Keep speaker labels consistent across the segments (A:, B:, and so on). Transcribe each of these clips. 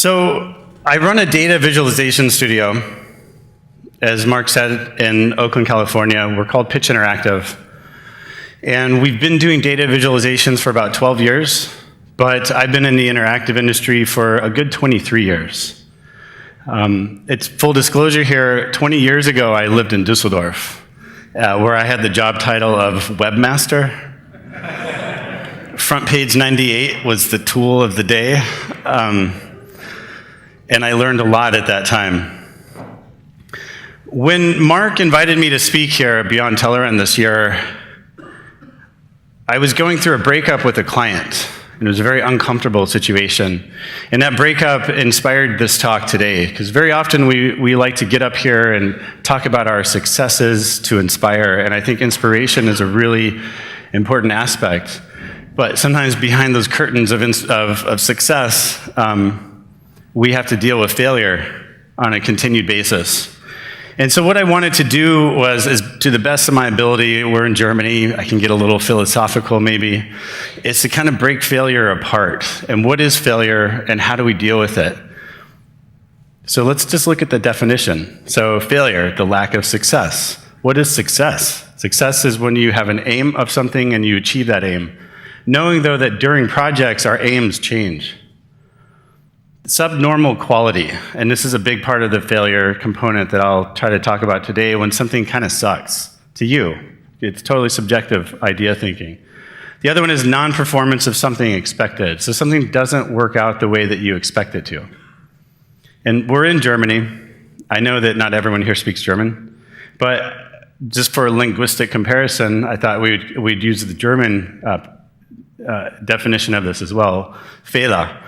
A: So I run a data visualization studio, as Mark said, in Oakland, California. We're called Pitch Interactive. And we've been doing data visualizations for about 12 years, but I've been in the interactive industry for a good 23 years. It's full disclosure here, 20 years ago I lived in Düsseldorf, where I had the job title of webmaster. Front page 98 was the tool of the day, and I learned a lot at that time. When Mark invited me to speak here at Beyond Tellerrand this year, I was going through a breakup with a client, and it was a very uncomfortable situation. And that breakup inspired this talk today, because very often we like to get up here and talk about our successes to inspire, and I think inspiration is a really important aspect. But sometimes behind those curtains of success, we have to deal with failure on a continued basis. And so what I wanted to do was, to the best of my ability, we're in Germany, I can get a little philosophical maybe, is to kind of break failure apart. And what is failure and how do we deal with it? So let's just look at the definition. So failure, the lack of success. What is success? Success is when you have an aim of something and you achieve that aim. Knowing though that during projects our aims change. Subnormal quality, and this is a big part of the failure component that I'll try to talk about today, when something kind of sucks to you. It's totally subjective idea thinking. The other one is non-performance of something expected. So something doesn't work out the way that you expect it to. And we're in Germany. I know that not everyone here speaks German, but just for a linguistic comparison, I thought we'd use the German definition of this as well, Fehler.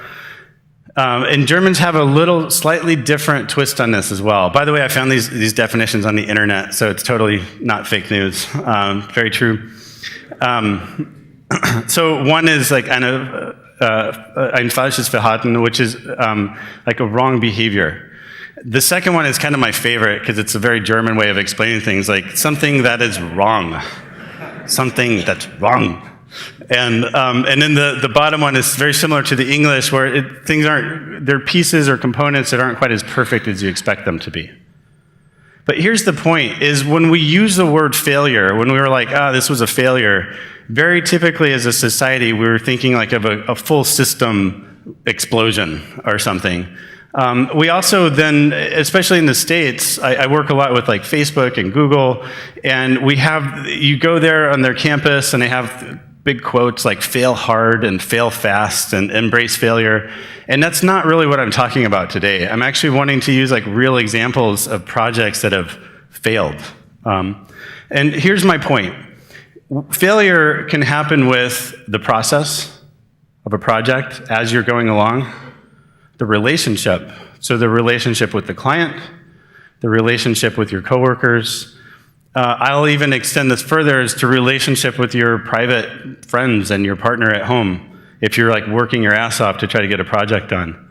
A: And Germans have a little slightly different twist on this as well. By the way, I found these definitions on the internet, so it's totally not fake news. Very true. So one is like ein falsches Verhalten, which is like a wrong behavior. The second one is kind of my favorite because it's a very German way of explaining things, like something that is wrong. Something that's wrong. And then the bottom one is very similar to the English, where they're pieces or components that aren't quite as perfect as you expect them to be. But here's the point, is when we use the word failure, when we were like, this was a failure, very typically as a society, we were thinking like of a full system explosion or something. We also then, especially in the States, I work a lot with like Facebook and Google, and you go there on their campus and they have big quotes like fail hard and fail fast and embrace failure. And that's not really what I'm talking about today. I'm actually wanting to use like real examples of projects that have failed. And here's my point. Failure can happen with the process of a project as you're going along, the relationship. So the relationship with the client, the relationship with your coworkers. I'll even extend this further as to relationship with your private friends and your partner at home, if you're like working your ass off to try to get a project done.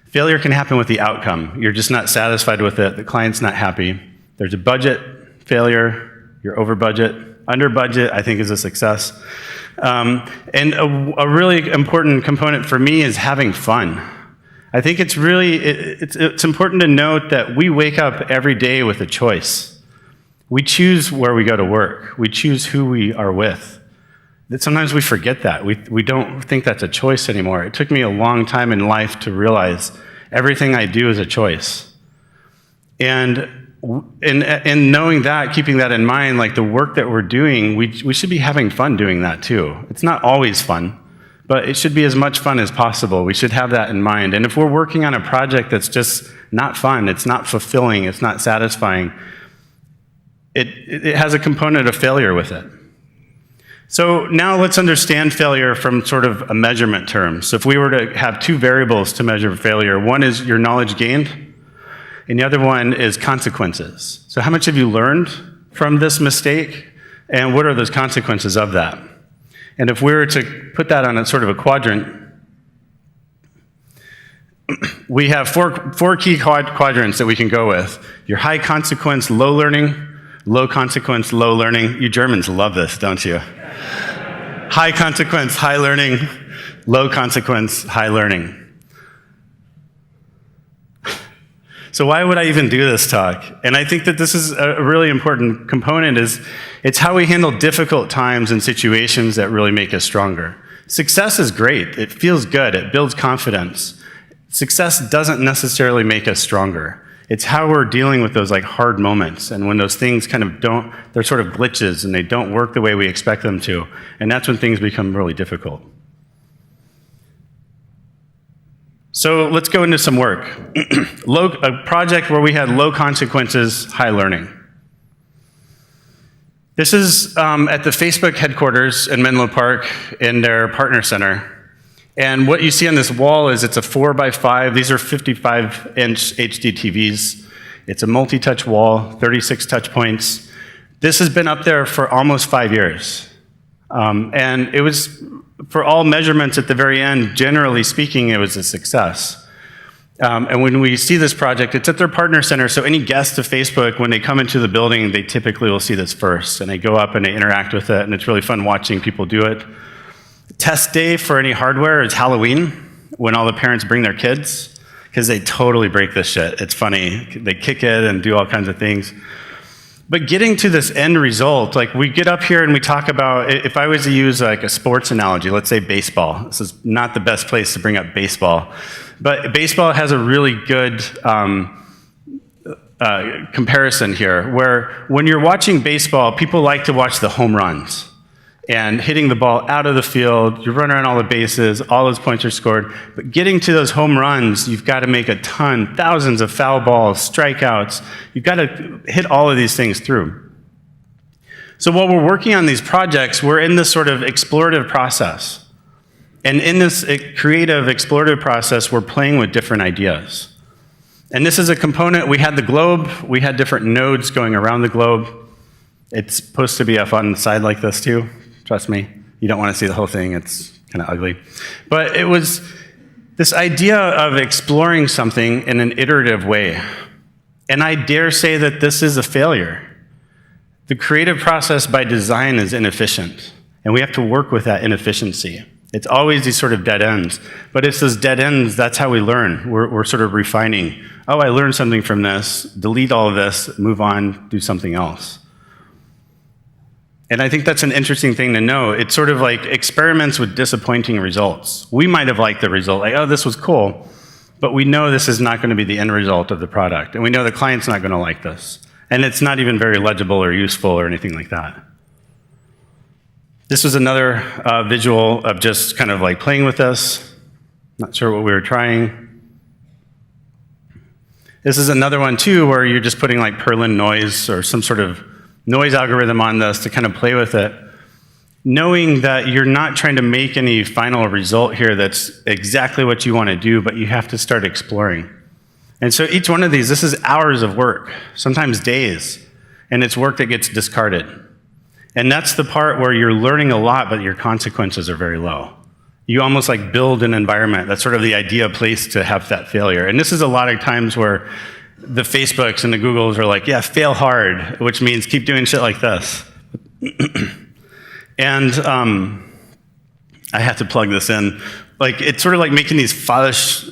A: Failure can happen with the outcome. You're just not satisfied with it. The client's not happy. There's a budget failure. You're over budget. Under budget, I think, is a success. And a really important component for me is having fun. I think it's important to note that we wake up every day with a choice. We choose where we go to work. We choose who we are with. Sometimes we forget that. We don't think that's a choice anymore. It took me a long time in life to realize everything I do is a choice. And in knowing that, keeping that in mind, like the work that we're doing, we should be having fun doing that too. It's not always fun, but it should be as much fun as possible. We should have that in mind. And if we're working on a project that's just not fun, it's not fulfilling, it's not satisfying, it has a component of failure with it. So now let's understand failure from sort of a measurement term. So if we were to have two variables to measure failure, one is your knowledge gained, and the other one is consequences. So how much have you learned from this mistake, and what are those consequences of that? And if we were to put that on a sort of a quadrant, we have four key quadrants that we can go with. Your high consequence, low learning, low consequence, low learning. You Germans love this, don't you? High consequence, high learning, low consequence, high learning. So why would I even do this talk? And I think that this is a really important component, is it's how we handle difficult times and situations that really make us stronger. Success is great. It feels good. It builds confidence. Success doesn't necessarily make us stronger. It's how we're dealing with those like hard moments, and when those things kind of they're sort of glitches and they don't work the way we expect them to, and that's when things become really difficult. So let's go into some work. A project where we had low consequences, high learning. This is at the Facebook headquarters in Menlo Park in their partner center. And what you see on this wall is it's a 4x5. These are 55-inch HD TVs. It's a multi-touch wall, 36 touch points. This has been up there for almost 5 years. And it was, for all measurements at the very end, generally speaking, it was a success. And when we see this project, it's at their partner center, so any guests of Facebook, when they come into the building, they typically will see this first. And they go up and they interact with it, and it's really fun watching people do it. Test day for any hardware is Halloween, when all the parents bring their kids, because they totally break this shit. It's funny. They kick it and do all kinds of things. But getting to this end result, like we get up here and we talk about, if I was to use like a sports analogy, let's say baseball. This is not the best place to bring up baseball, but baseball has a really good comparison here, where when you're watching baseball, people like to watch the home runs. And hitting the ball out of the field, you run around all the bases, all those points are scored. But getting to those home runs, you've got to make a ton, thousands of foul balls, strikeouts. You've got to hit all of these things through. So while we're working on these projects, we're in this sort of explorative process. And in this creative explorative process, we're playing with different ideas. And this is a component. We had the globe. We had different nodes going around the globe. It's supposed to be up on the side like this too. Trust me, you don't want to see the whole thing. It's kind of ugly. But it was this idea of exploring something in an iterative way. And I dare say that this is a failure. The creative process by design is inefficient, and we have to work with that inefficiency. It's always these sort of dead ends. But it's those dead ends, that's how we learn. We're sort of refining. Oh, I learned something from this. Delete all of this, move on, do something else. And I think that's an interesting thing to know. It's sort of like experiments with disappointing results. We might have liked the result, like, oh, this was cool, but we know this is not going to be the end result of the product. And we know the client's not going to like this. And it's not even very legible or useful or anything like that. This was another visual of just kind of like playing with this. Not sure what we were trying. This is another one too, where you're just putting like Perlin noise or some sort of noise algorithm on this to kind of play with it, knowing that you're not trying to make any final result here that's exactly what you want to do, but you have to start exploring. And so each one of these, this is hours of work, sometimes days, and it's work that gets discarded. And that's the part where you're learning a lot, but your consequences are very low. You almost like build an environment. That's sort of the ideal place to have that failure. And this is a lot of times where the Facebooks and the Googles are like, yeah, fail hard, which means keep doing shit like this. And I have to plug this in. Like, it's sort of like making these fallish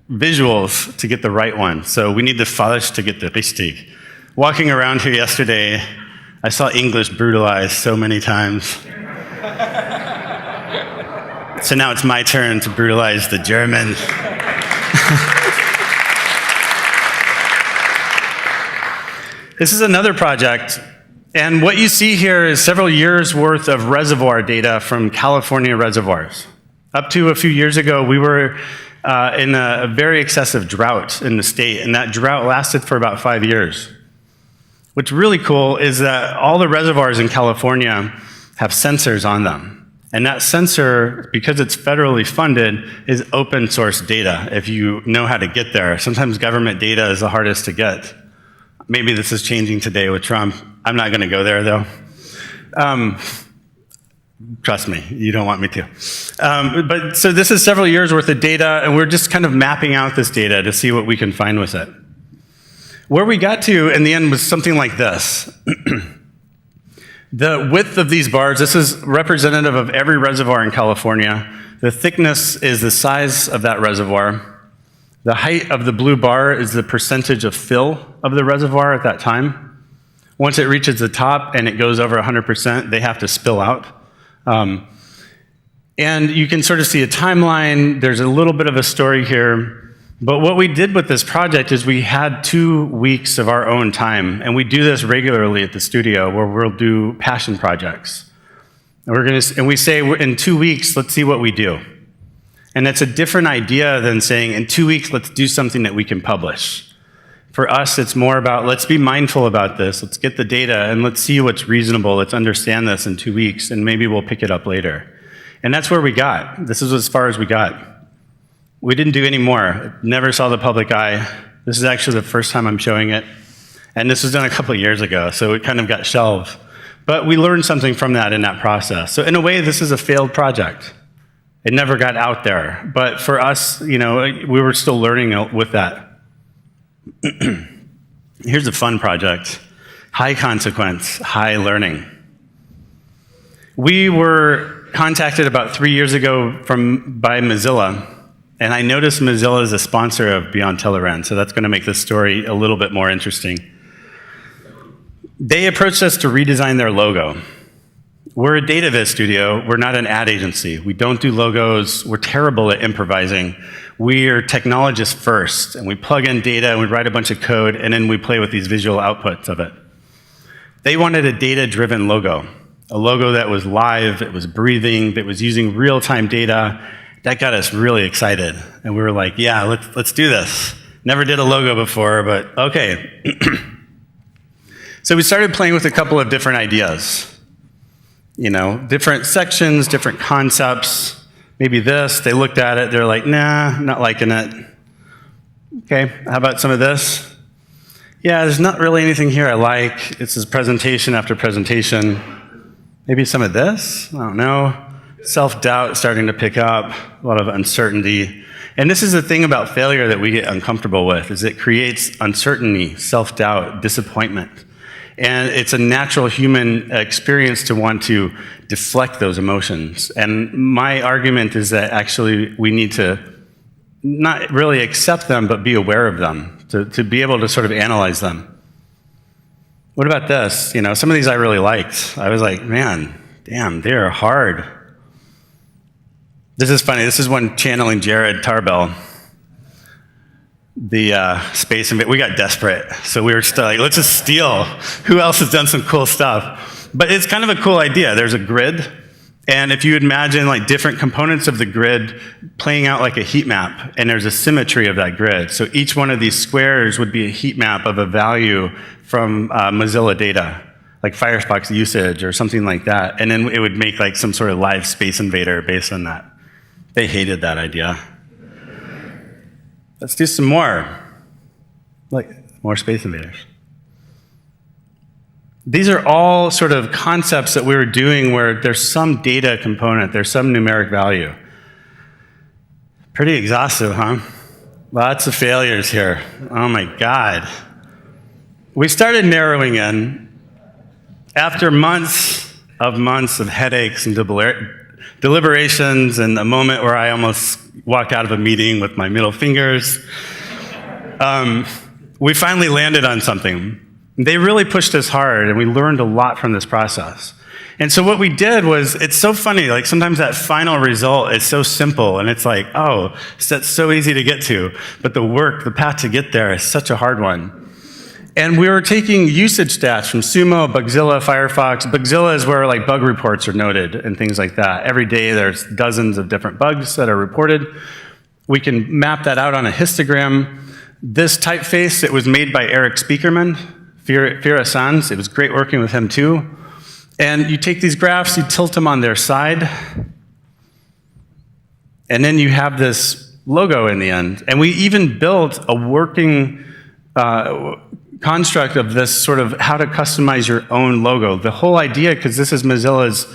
A: visuals to get the right one. So we need the fallish to get the richtig. Walking around here yesterday, I saw English brutalized so many times. So now it's my turn to brutalize the German. This is another project, and what you see here is several years worth of reservoir data from California reservoirs. Up to a few years ago, we were in a very excessive drought in the state, and that drought lasted for about 5 years. What's really cool is that all the reservoirs in California have sensors on them. And that sensor, because it's federally funded, is open source data if you know how to get there. Sometimes government data is the hardest to get. Maybe this is changing today with Trump. I'm not going to go there, though. Trust me, you don't want me to. But so this is several years worth of data, and we're just kind of mapping out this data to see what we can find with it. Where we got to in the end was something like this. The width of these bars, this is representative of every reservoir in California. The thickness is the size of that reservoir. The height of the blue bar is the percentage of fill of the reservoir at that time. Once it reaches the top and it goes over 100%, they have to spill out. And you can sort of see a timeline. There's a little bit of a story here. But what we did with this project is we had 2 weeks of our own time. And we do this regularly at the studio where we'll do passion projects. And we say, in 2 weeks, let's see what we do. And it's a different idea than saying, in 2 weeks, let's do something that we can publish. For us, it's more about, let's be mindful about this. Let's get the data and let's see what's reasonable. Let's understand this in 2 weeks, and maybe we'll pick it up later. And that's where we got. This is as far as we got. We didn't do any more. Never saw the public eye. This is actually the first time I'm showing it. And this was done a couple of years ago, so it kind of got shelved. But we learned something from that in that process. So in a way, this is a failed project. It never got out there. But for us, we were still learning with that. Here's a fun project. High consequence, high learning. We were contacted about 3 years ago by Mozilla. And I noticed Mozilla is a sponsor of Beyond Tellerrand, so that's going to make this story a little bit more interesting. They approached us to redesign their logo. We're a data viz studio. We're not an ad agency. We don't do logos. We're terrible at improvising. We're technologists first, and we plug in data, and we write a bunch of code, and then we play with these visual outputs of it. They wanted a data-driven logo, a logo that was live, it was breathing, that was using real-time data. That got us really excited. And we were like, yeah, let's do this. Never did a logo before, but okay. So we started playing with a couple of different ideas. Different sections, different concepts. Maybe this, they looked at it, they're like, nah, not liking it. Okay, how about some of this? Yeah, there's not really anything here I like. It's just presentation after presentation. Maybe some of this, I don't know. Self-doubt starting to pick up, a lot of uncertainty. And this is the thing about failure that we get uncomfortable with, is it creates uncertainty, self-doubt, disappointment. And it's a natural human experience to want to deflect those emotions. And my argument is that actually we need to not really accept them, but be aware of them, to be able to sort of analyze them. What about this? Some of these I really liked. I was like, man, damn, they're hard. This is funny. This is one channeling Jared Tarbell. The space invader. We got desperate, so we were just like, let's just steal. Who else has done some cool stuff? But it's kind of a cool idea. There's a grid, and if you imagine like different components of the grid playing out like a heat map, and there's a symmetry of that grid. So each one of these squares would be a heat map of a value from Mozilla data, like Firefox usage or something like that. And then it would make like some sort of live space invader based on that. They hated that idea. Let's do some more. Like, more space invaders. These are all sort of concepts that we were doing where there's some data component, there's some numeric value. Pretty exhaustive, huh? Lots of failures here. Oh my God. We started narrowing in. After months of headaches and deliberations and a moment where I almost walked out of a meeting with my middle fingers, we finally landed on something. They really pushed us hard, and we learned a lot from this process. And so what we did was, it's so funny, like sometimes that final result is so simple, and it's like, oh, that's so easy to get to. But the work, the path to get there is such a hard one. And we were taking usage stats from Sumo, Bugzilla, Firefox. Bugzilla is where like bug reports are noted and things like that. Every day there's dozens of different bugs that are reported. We can map that out on a histogram. This typeface, it was made by Eric Speakerman, Fira Sans. It was great working with him too. And you take these graphs, you tilt them on their side, and then you have this logo in the end. And we even built a working construct of this sort of how to customize your own logo. The whole idea, because this is Mozilla's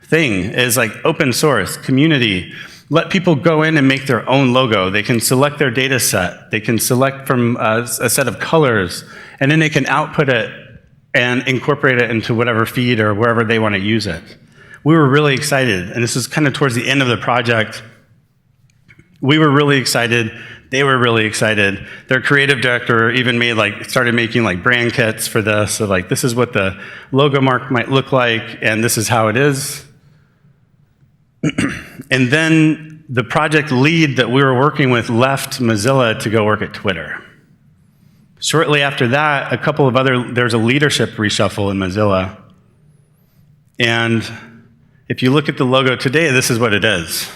A: thing, is like open source, community. Let people go in and make their own logo. They can select their data set. They can select from a set of colors, and then they can output it and incorporate it into whatever feed or wherever they want to use it. We were really excited, and this was kind of towards the end of the project. We were really excited. They were really excited. Their creative director even started making brand kits for this. So this is what the logo mark might look like, and this is how it is. And then the project lead that we were working with left Mozilla to go work at Twitter. Shortly after that, there's a leadership reshuffle in Mozilla. And if you look at the logo today, this is what it is.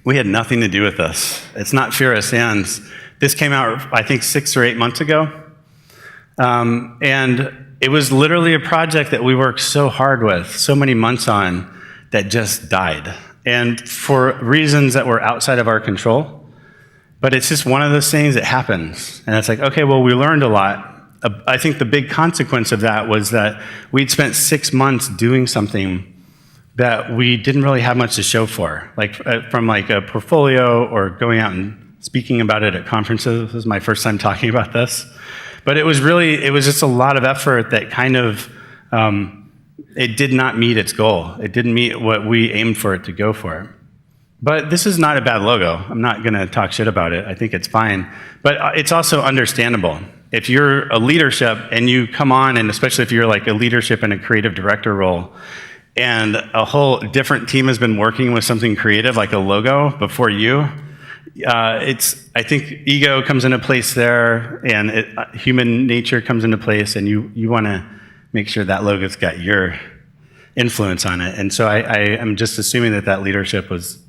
A: We had nothing to do with this. It's not Fear of Sands. This came out, I think, 6 or 8 months ago. And it was literally a project that we worked so hard with, so many months on, that just died. And for reasons that were outside of our control. But it's just one of those things that happens. And it's like, okay, well, we learned a lot. I think the big consequence of that was that we'd spent 6 months doing something that we didn't really have much to show for, from a portfolio or going out and speaking about it at conferences. This is my first time talking about this. But it was just a lot of effort that kind of, it did not meet its goal. It didn't meet what we aimed for it to go for. But this is not a bad logo. I'm not going to talk shit about it. I think it's fine. But it's also understandable. If you're a leadership and you come on, and especially if you're a leadership in a creative director role, and a whole different team has been working with something creative like a logo before you, I think ego comes into place there, and human nature comes into place, and you want to make sure that logo's got your influence on it. And so I am just assuming that leadership was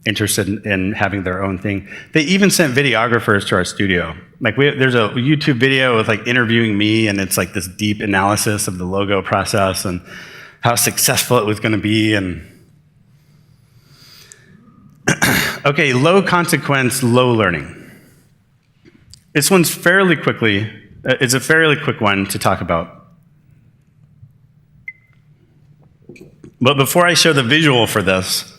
A: interested in having their own thing. They even sent videographers to our studio. There's a YouTube video with interviewing me, and it's this deep analysis of the logo process and how successful it was going to be. And okay, low consequence, low learning. This one's it's a fairly quick one to talk about. But before I show the visual for this,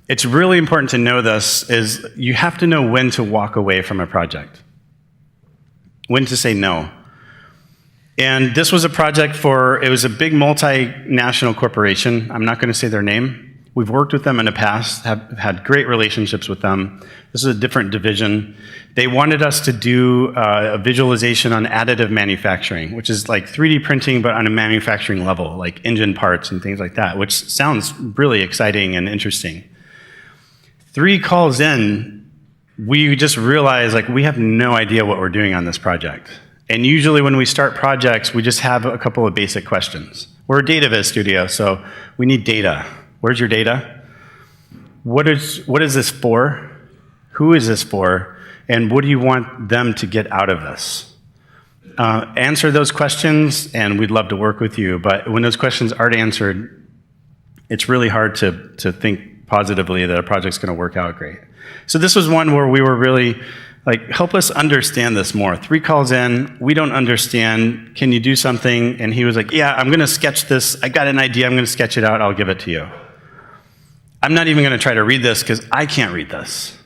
A: it's really important to know is you have to know when to walk away from a project. When to say no. And this was a project it was a big multinational corporation. I'm not going to say their name. We've worked with them in the past, have had great relationships with them. This is a different division. They wanted us to do a visualization on additive manufacturing, which is 3D printing, but on a manufacturing level, like engine parts and things like that, which sounds really exciting and interesting. 3 calls in, we just realized we have no idea what we're doing on this project. And usually when we start projects, we just have a couple of basic questions. We're a data viz studio, so we need data. Where's your data? What is this for? Who is this for? And what do you want them to get out of this? Answer those questions, and we'd love to work with you. But when those questions aren't answered, it's really hard to think positively that a project's going to work out great. So this was one where we were really help us understand this more. 3 calls in, we don't understand, can you do something? And he was yeah, I'm going to sketch this. I got an idea, I'm going to sketch it out, I'll give it to you. I'm not even going to try to read this because I can't read this.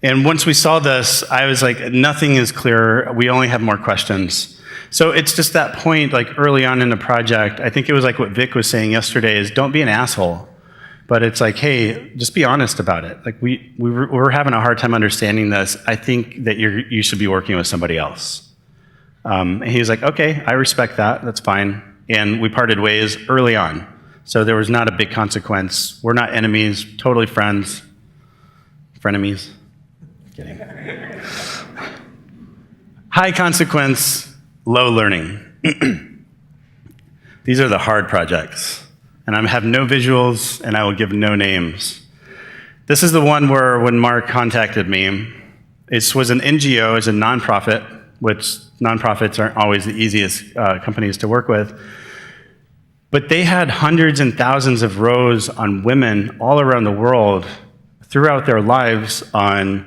A: And once we saw this, I was nothing is clear, we only have more questions. So it's just that point early on in the project, I think it was what Vic was saying yesterday, is don't be an asshole. But it's hey, just be honest about it. We're having a hard time understanding this. I think that you should be working with somebody else. And he was okay, I respect that. That's fine. And we parted ways early on. So there was not a big consequence. We're not enemies, totally friends. Frenemies. Kidding. High consequence, low learning. These are the hard projects. And I have no visuals, and I will give no names. This is the one where when Mark contacted me, it was an NGO, it's a nonprofit, which nonprofits aren't always the easiest companies to work with. But they had hundreds and thousands of rows on women all around the world throughout their lives on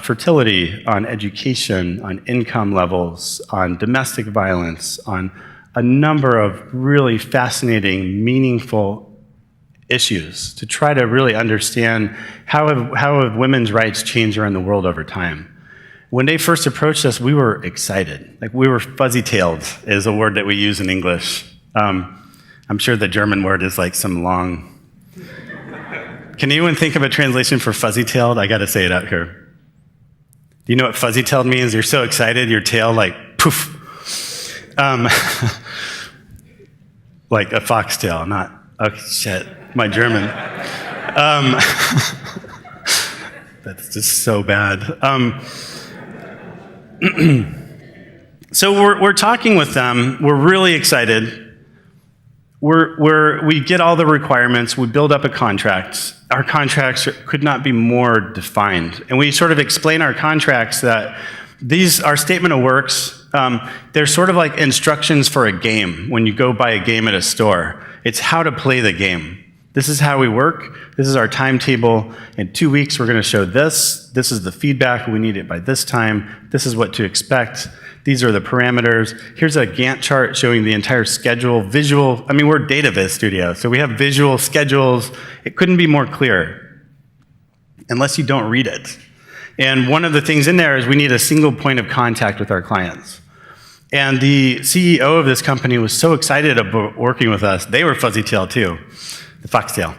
A: fertility, on education, on income levels, on domestic violence, on a number of really fascinating, meaningful issues to try to really understand how have women's rights changed around the world over time. When they first approached us, we were excited. We were fuzzy-tailed is a word that we use in English. I'm sure the German word is some long Can anyone think of a translation for fuzzy-tailed? I got to say it out here. Do you know what fuzzy-tailed means? You're so excited, your tail like poof. Like a foxtail, not, oh shit, my German. That's just so bad. So we're talking with them, we're really excited. We get all the requirements, we build up a contract. Our contracts could not be more defined. And we sort of explain our contracts that our statement of works, they're sort of like instructions for a game when you go buy a game at a store. It's how to play the game. This is how we work. This is our timetable. In 2 weeks, we're going to show this. This is the feedback. We need it by this time. This is what to expect. These are the parameters. Here's a Gantt chart showing the entire schedule, visual. I mean, we're Data Viz Studio, so we have visual schedules. It couldn't be more clear, unless you don't read it. And one of the things in there is we need a single point of contact with our clients. And the CEO of this company was so excited about working with us. They were fuzzy-tailed too, the foxtail.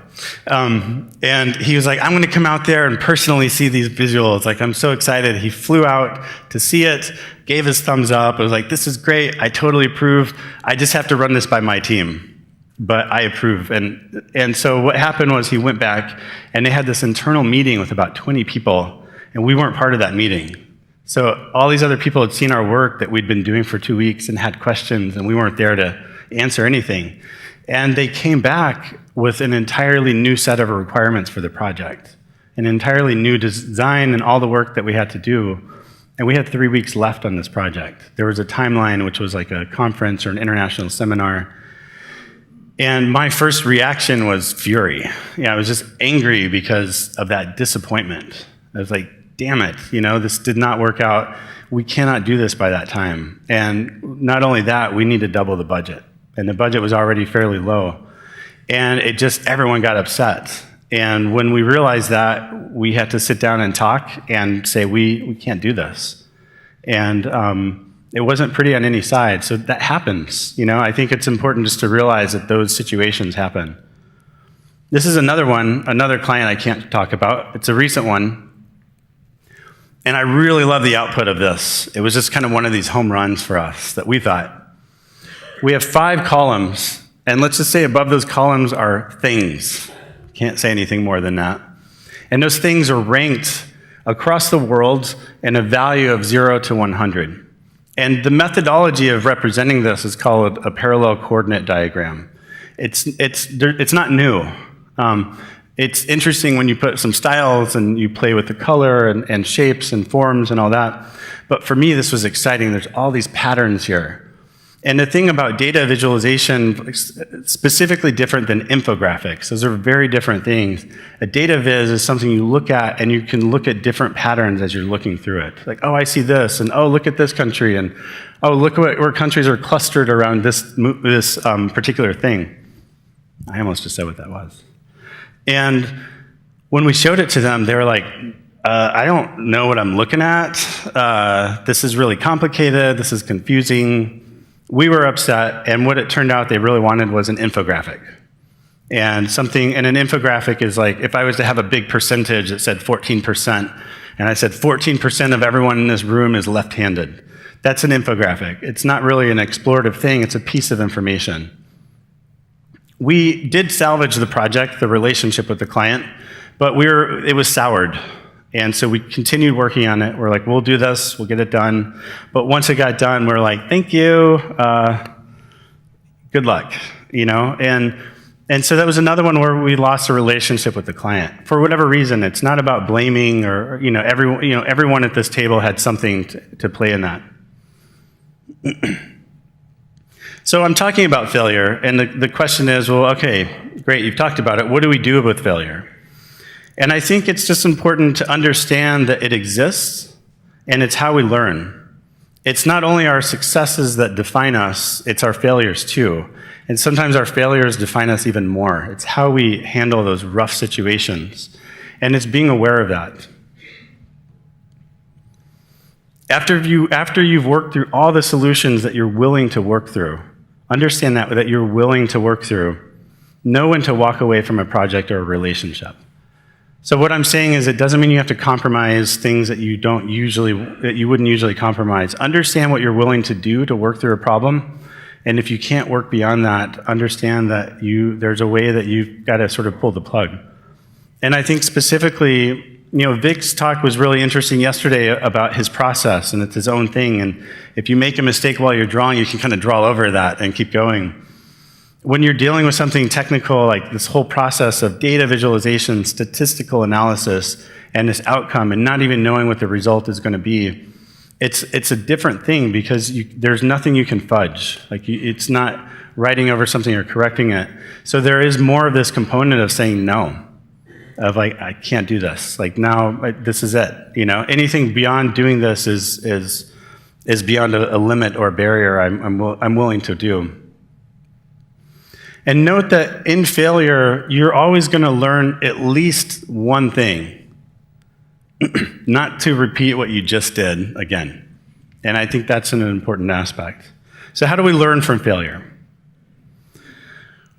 A: And he was like, I'm going to come out there and personally see these visuals. Like, I'm so excited. He flew out to see it, gave his thumbs up. I was like, this is great. I totally approve. I just have to run this by my team. But I approve. And so what happened was he went back and they had this internal meeting with about 20 people. And we weren't part of that meeting. So all these other people had seen our work that we'd been doing for 2 weeks and had questions, and we weren't there to answer anything. And they came back with an entirely new set of requirements for the project, an entirely new design and all the work that we had to do. And we had 3 weeks left on this project. There was a timeline, which was like a conference or an international seminar. And my first reaction was fury. Yeah, I was just angry because of that disappointment. I was like, damn it, this did not work out. We cannot do this by that time. And not only that, we need to double the budget. And the budget was already fairly low. And everyone got upset. And when we realized that, we had to sit down and talk and say, we can't do this. And it wasn't pretty on any side. So that happens. I think it's important just to realize that those situations happen. This is another one, another client I can't talk about. It's a recent one. And I really love the output of this. It was just kind of one of these home runs for us that we thought. We have 5 columns, and let's just say above those columns are things. Can't say anything more than that. And those things are ranked across the world in a value of 0 to 100. And the methodology of representing this is called a parallel coordinate diagram. It's not new. It's interesting when you put some styles and you play with the color and shapes and forms and all that. But for me, this was exciting. There's all these patterns here. And the thing about data visualization, specifically different than infographics, those are very different things. A data viz is something you look at and you can look at different patterns as you're looking through it. Like, oh, I see this, and oh, look at this country, and oh, look where countries are clustered around this particular thing. I almost just said what that was. And when we showed it to them, they were like, I don't know what I'm looking at. This is really complicated. This is confusing. We were upset, and what it turned out they really wanted was an infographic. And an infographic is like, if I was to have a big percentage that said 14%, and I said 14% of everyone in this room is left-handed. That's an infographic. It's not really an explorative thing. It's a piece of information. We did salvage the project, the relationship with the client, but it was soured. And so we continued working on it. We're like, we'll do this, we'll get it done. But once it got done, we're like, thank you, good luck, And so that was another one where we lost a relationship with the client. For whatever reason, it's not about blaming or, everyone at this table had something to play in that. So I'm talking about failure, and the question is, well, okay, great, you've talked about it. What do we do with failure? And I think it's just important to understand that it exists, and it's how we learn. It's not only our successes that define us, it's our failures too. And sometimes our failures define us even more. It's how we handle those rough situations, and it's being aware of that. After you've worked through all the solutions that you're willing to work through, understand that you're willing to work through, know when to walk away from a project or a relationship. So what I'm saying is it doesn't mean you have to compromise things that you wouldn't usually compromise. Understand what you're willing to do to work through a problem. And if you can't work beyond that, understand that there's a way that you've got to sort of pull the plug. And I think specifically, Vic's talk was really interesting yesterday about his process, and it's his own thing. And if you make a mistake while you're drawing, you can kind of draw over that and keep going. When you're dealing with something technical, like this whole process of data visualization, statistical analysis, and this outcome, and not even knowing what the result is going to be, it's a different thing because there's nothing you can fudge. It's not writing over something or correcting it. So there is more of this component of saying no. Of I can't do this. Now, this is it. Anything beyond doing this is beyond a limit or a barrier I'm willing to do. And note that in failure, you're always going to learn at least one thing, not to repeat what you just did again. And I think that's an important aspect. So how do we learn from failure?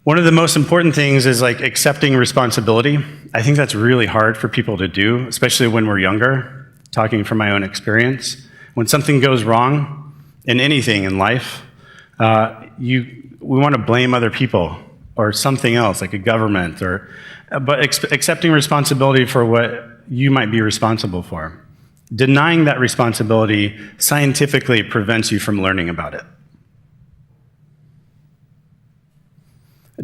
A: One of the most important things is accepting responsibility. I think that's really hard for people to do, especially when we're younger, talking from my own experience. When something goes wrong in anything in life, we want to blame other people or something else, like a government, but accepting responsibility for what you might be responsible for. Denying that responsibility scientifically prevents you from learning about it.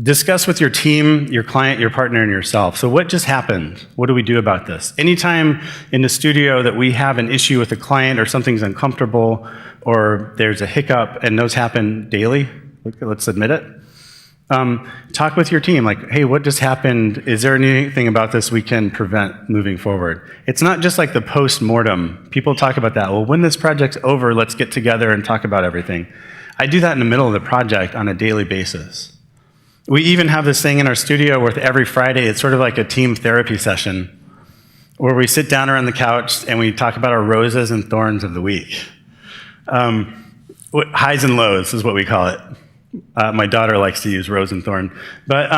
A: Discuss with your team, your client, your partner, and yourself. So what just happened? What do we do about this? Anytime in the studio that we have an issue with a client or something's uncomfortable or there's a hiccup, and those happen daily, let's admit it, talk with your team, hey, what just happened? Is there anything about this we can prevent moving forward? It's not just like the post-mortem. People talk about that. Well, when this project's over, let's get together and talk about everything. I do that in the middle of the project on a daily basis. We even have this thing in our studio where every Friday it's sort of like a team therapy session where we sit down around the couch and we talk about our roses and thorns of the week. Highs and lows is what we call it. My daughter likes to use rose and thorn. But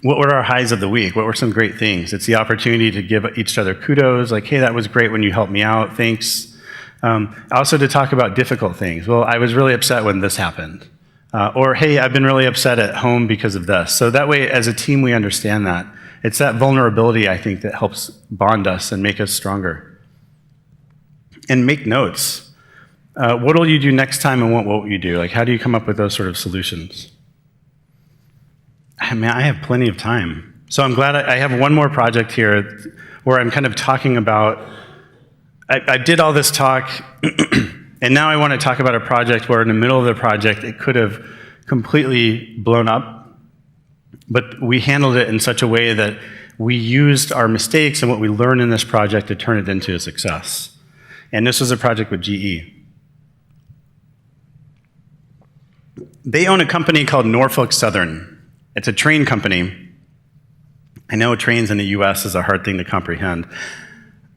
A: what were our highs of the week? What were some great things? It's the opportunity to give each other kudos, hey, that was great when you helped me out, thanks. Also to talk about difficult things. Well, I was really upset when this happened. Or, hey, I've been really upset at home because of this. So that way, as a team, we understand that. It's that vulnerability, I think, that helps bond us and make us stronger. And make notes. What will you do next time and what won't you do? How do you come up with those sort of solutions? I have plenty of time. So I'm glad I have one more project here where I'm kind of talking about, I did all this talk, and now I want to talk about a project where in the middle of the project it could have completely blown up, but we handled it in such a way that we used our mistakes and what we learned in this project to turn it into a success. And this was a project with GE. They own a company called Norfolk Southern. It's a train company. I know trains in the US is a hard thing to comprehend,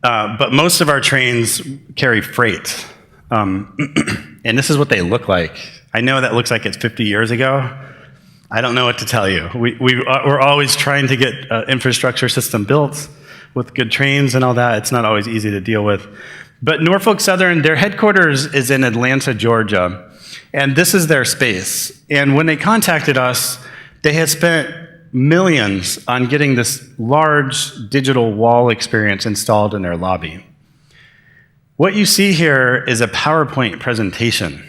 A: but most of our trains carry freight. And this is what they look like. I know that looks like it's 50 years ago. I don't know what to tell you. We're always trying to get an infrastructure system built with good trains and all that. It's not always easy to deal with. But Norfolk Southern, their headquarters is in Atlanta, Georgia. And this is their space. And when they contacted us, they had spent millions on getting this large digital wall experience installed in their lobby. What you see here is a PowerPoint presentation.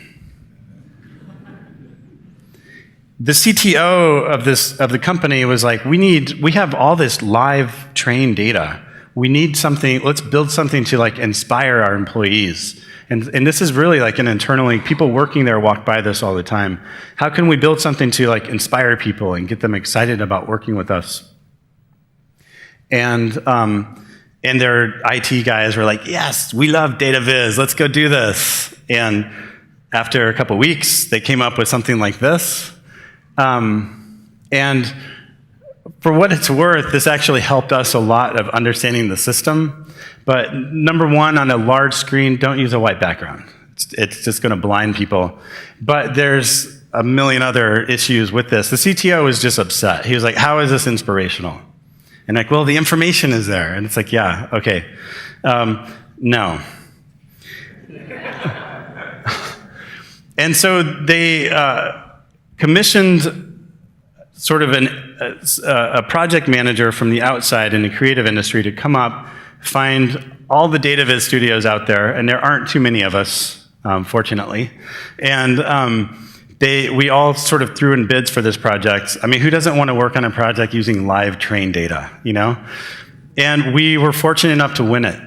A: The CTO of the company was like, we have all this live train data. We need something, let's build something to inspire our employees. And this is really an internally, people working there walk by this all the time. How can we build something to inspire people and get them excited about working with us? And their IT guys were like, yes, we love data viz, let's go do this. And after a couple weeks, they came up with something like this. And for what it's worth, this actually helped us a lot of understanding the system. But number one, on a large screen, don't use a white background. It's just going to blind people. But there's a million other issues with this. The CTO was just upset. He was like, how is this inspirational? And like, well, the information is there. And it's like, yeah, okay. No. And so they commissioned sort of a project manager from the outside in the creative industry to come up, find all the data viz studios out there, and there aren't too many of us, fortunately. And we all sort of threw in bids for this project. I mean, who doesn't want to work on a project using live train data, you know? And we were fortunate enough to win it.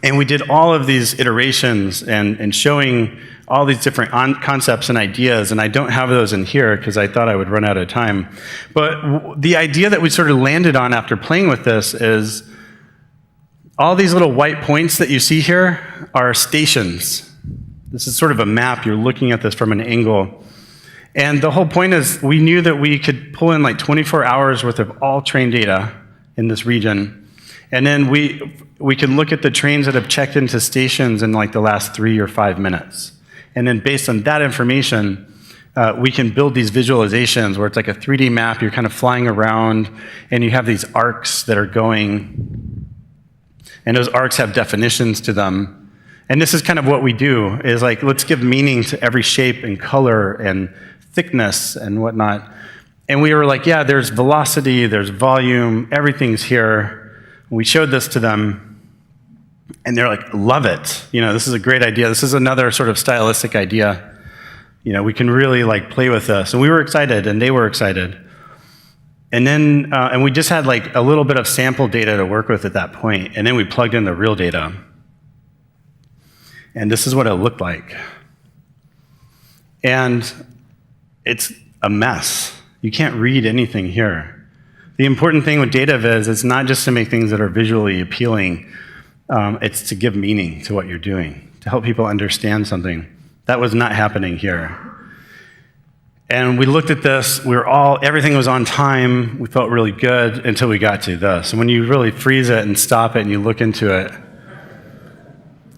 A: And we did all of these iterations and showing all these different concepts and ideas, and I don't have those in here because I thought I would run out of time. But the idea that we sort of landed on after playing with this is all these little white points that you see here are stations. This is sort of a map. You're looking at this from an angle. And the whole point is we knew that we could pull in like 24 hours worth of all train data in this region. And then we can look at the trains that have checked into stations in like the last 3 or 5 minutes. And then based on that information, we can build these visualizations where it's like a 3D map, you're kind of flying around, and you have these arcs that are going, and those arcs have definitions to them. And this is kind of what we do, is like, let's give meaning to every shape and color and thickness and whatnot. And we were like, yeah, there's velocity, there's volume, everything's here. We showed this to them, and they're like, love it. You know, this is a great idea. This is another sort of stylistic idea. You know, we can really like play with this. And we were excited, and they were excited. And then, and we just had like a little bit of sample data to work with at that point. And then we plugged in the real data. And this is what it looked like. And it's a mess. You can't read anything here. The important thing with data viz is not just to make things that are visually appealing. It's to give meaning to what you're doing, to help people understand something. That was not happening here. And we looked at this, everything was on time, we felt really good until we got to this. And when you really freeze it and stop it and you look into it,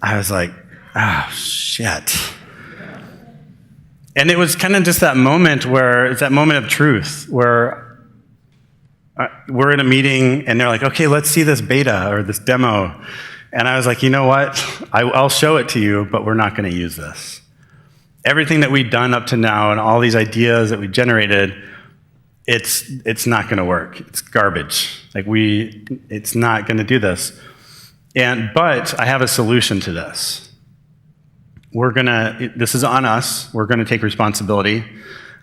A: I was like, oh, shit. And it was kind of just that moment where, it's that moment of truth, where we're in a meeting and they're like, okay, let's see this beta or this demo. And I was like, you know what? I'll show it to you, but we're not going to use this. Everything that we've done up to now and all these ideas that we generated, it's not going to work. It's garbage. Like it's not going to do this. But I have a solution to this. This is on us. We're going to take responsibility.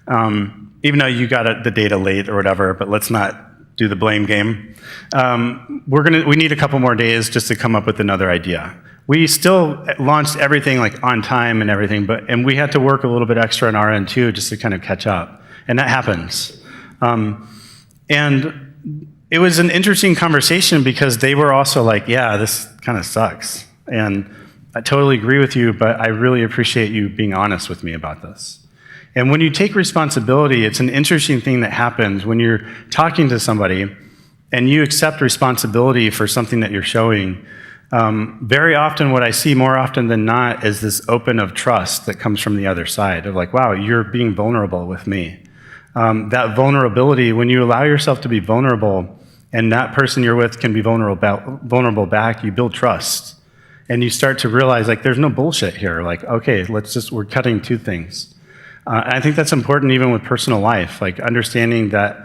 A: Even though you got the data late or whatever, but let's not do the blame game. We need a couple more days just to come up with another idea. We still launched everything like on time and everything, and we had to work a little bit extra on our end too, just to kind of catch up. And that happens. And it was an interesting conversation because they were also like, yeah, this kind of sucks. And I totally agree with you, but I really appreciate you being honest with me about this. And when you take responsibility, it's an interesting thing that happens when you're talking to somebody and you accept responsibility for something that you're showing. Very often, what I see more often than not is this open of trust that comes from the other side of like, wow, you're being vulnerable with me. That vulnerability, when you allow yourself to be vulnerable and that person you're with can be vulnerable back, you build trust. And you start to realize like, there's no bullshit here. Like, okay, we're cutting two things. I think that's important even with personal life, like understanding that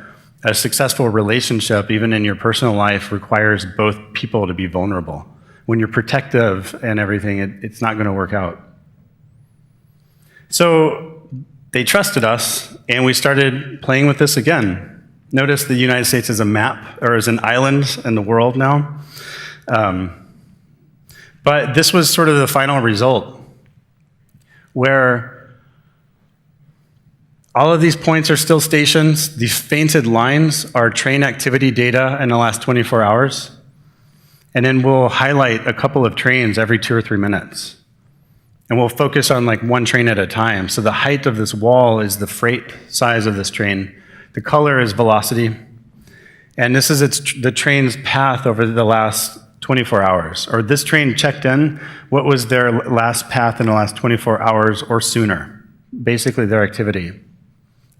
A: a successful relationship, even in your personal life, requires both people to be vulnerable. When you're protective and everything, it's not going to work out. So they trusted us, and we started playing with this again. Notice the United States is a map, or is an island in the world now. But this was sort of the final result, where all of these points are still stations. These fainted lines are train activity data in the last 24 hours. And then we'll highlight a couple of trains every 2 or 3 minutes. And we'll focus on like one train at a time. So the height of this wall is the freight size of this train. The color is velocity. And this is the train's path over the last 24 hours. Or this train checked in, what was their last path in the last 24 hours or sooner? Basically their activity.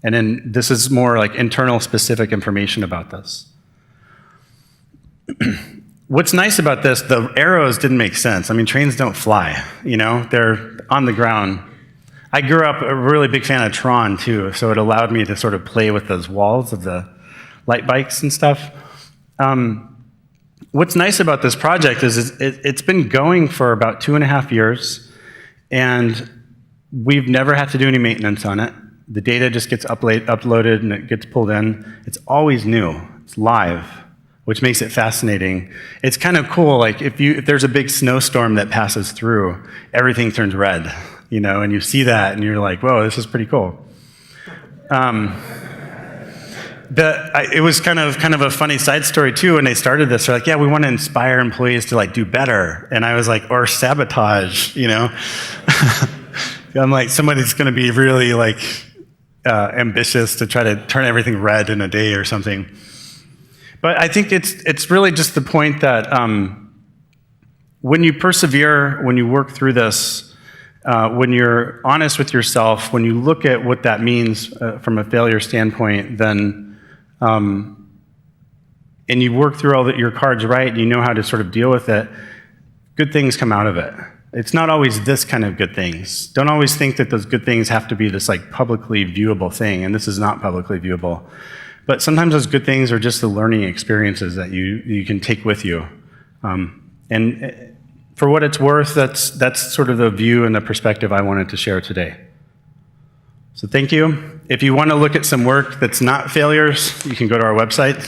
A: And then this is more like internal specific information about this. What's nice about this, the arrows didn't make sense. I mean, trains don't fly, you know? They're on the ground. I grew up a really big fan of Tron, too, so it allowed me to sort of play with those walls of the light bikes and stuff. What's nice about this project is it's been going for about 2.5 years, and we've never had to do any maintenance on it. The data just gets uploaded and it gets pulled in. It's always new. It's live, which makes it fascinating. It's kind of cool, like if there's a big snowstorm that passes through, everything turns red, you know, and you see that and you're like, whoa, this is pretty cool. It was kind of a funny side story too. When they started this, they're like, yeah, we want to inspire employees to like do better. And I was like, or sabotage, you know? I'm like, somebody's going to be really like ambitious to try to turn everything red in a day or something. But I think it's really just the point that when you persevere, when you work through this, when you're honest with yourself, when you look at what that means from a failure standpoint, then and you work through all your cards right, and you know how to sort of deal with it, good things come out of it. It's not always this kind of good things. Don't always think that those good things have to be this like publicly viewable thing, and this is not publicly viewable. But sometimes those good things are just the learning experiences that you can take with you. And for what it's worth, that's sort of the view and the perspective I wanted to share today. So thank you. If you want to look at some work that's not failures, you can go to our website.